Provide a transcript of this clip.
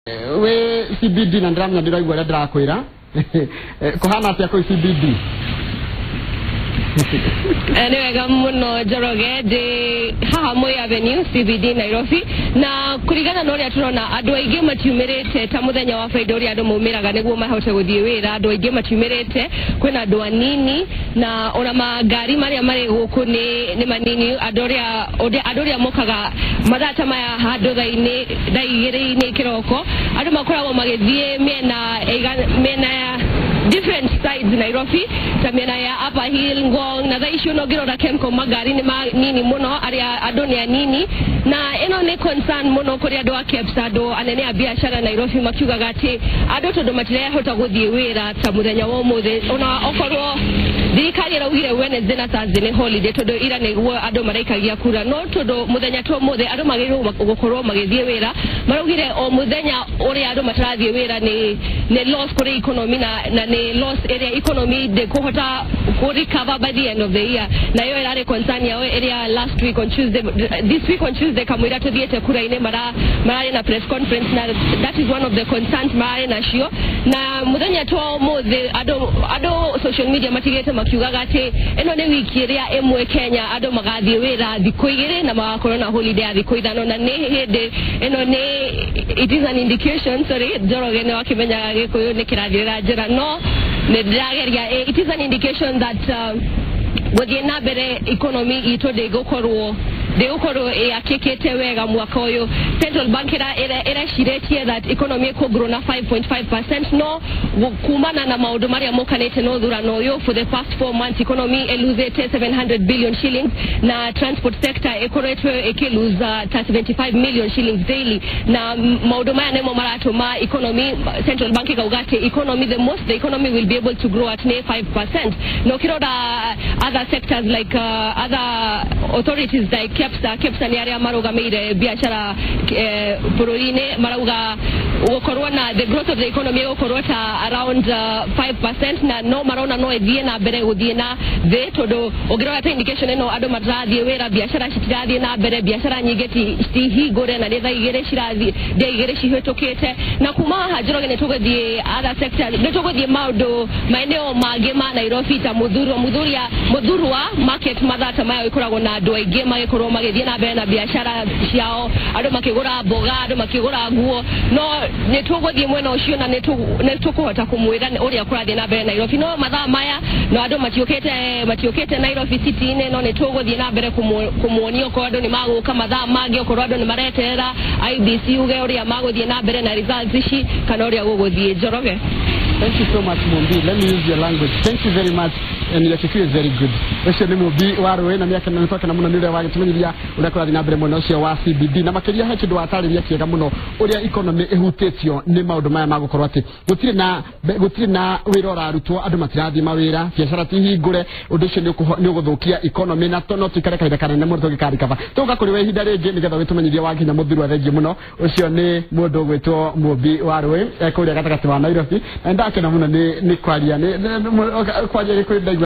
We CBD na ndramya ndiraigwa ria ndirakwira kuhana atia ko CBD Anyway, muno Njoroge de Moi Avenue CBD Nairobi na kurigana no ria turona andu aingi matiumirite ta muthenya wa Friday ria andu maumiraga niguo mahote guthie wira andu aingi matiumirite kwina andu anini na ona magari maria mari guku ni manini andu ria mokaga mathata maya handu thaini daigiri-ini kiroko andu makoragwo magithie mena ya different sides Nairobi tamena ya Upper Hill Ngong na thaisho no girora kemko magari ni nini muno aria andu ni anini na eno ne concern muno kuri andu akepsa andu anene a biashara Nairobi makiugaga ati andu tondu matirehota guthie wira ta muthenya wa muthe ona okorwo thirikari raugire Wednesday na Thursday ni holiday tondu ira niguo andu maraikagia kura no tondu muthenya to muthe andu magirwo gukorwo magithie wira maraugire o muthenya uri andu matarathie wira ni loss kuri economy na ni loss area economy de kuhota recover by the end of the year na yo era concern yao area last week on Tuesday this week on Tuesday kamwira to diete kura ine mara na press conference na that is one of the concerns mara na shio na muthenya to muthe ado social media matigete makiugaga ati eno ne wiki area emwe Kenya ado magathie wira thikũ igĩrĩ na magakorwo na holiday thikũ ithano na ne hende eno ne it is an indication sorry Njoroge ne wakimenya gĩkũyũ nĩ kĩrathĩra njĩra no it is an indication that within na bere economy ito de gokorwo yakekete wega mwaka uyu Central Bank era shiretie that economy ko grow na 5.5% no kumana na maundu maria mokanete no thurano uyu for the past 4 months economy eluzete 700 billion shillings na transport sector ekorete lose 75 million shillings daily na maundu maya nemo maratuma economy Central Bank kaugate economy the economy will be able to grow at 5%. No kiroda other sectors like other authorities like Kepsa ni area marugamire biashara bururine marauga ukorwa na the growth of the economy ukorota around 5% na no marona no ethie na bere guthie na the todo ogirwa ta indication eno ado matrathie wera biashara citirathie na bere biashara nyingi ti higore na netha igere cirathie de igere cihitũkĩte na kuma haha Njoroge ne tuguthie other sectors ne tuguthie maundu maeneo mangĩ ma Nairobi ta muthurwa market mathata maya ikoragwo na andu aingi magikorwo magithie na mbere na biashara ciao andu makigura mboga andu makigura nguo no ne tuguthie mwena ucio na ne tukuhota kumwira uria kurathie na mbere Nairobi no mathaa maya no andu matiukite Nairobi city ine no ne tuguthie na mbere kumuonio ko andu ni maguka mathaa mangi okorwo andu ni mareterera IBC uge uria maguthie na mbere na results ici kana uria guguthie Njoroge. Thank you so much, Mumbi. Let me use your language. Thank you very much. And your security is very good. Weshe ni Mumbi warwe na miaka natoka na muno nile wage tumenyiria urakora thina mbere muno cio wa CBD na makiria he kindu watariria kiega muno uria economy ehutitio ni maundu maya magukorwo ati gutire na wira urarutwo andu matirathie mawira biashara ti hingure undu ucio ni uguthukia economy na no tikare kaida kana ne mundu gikarikaba tuga kuri we ihinda ringi nigetha witumenyiria wage na muthuru athengi muno ucio ni mundu gwitwo Mumbi warwe kuria gatagati wa Nairobi enda kena muno ni kwaria ni kwaria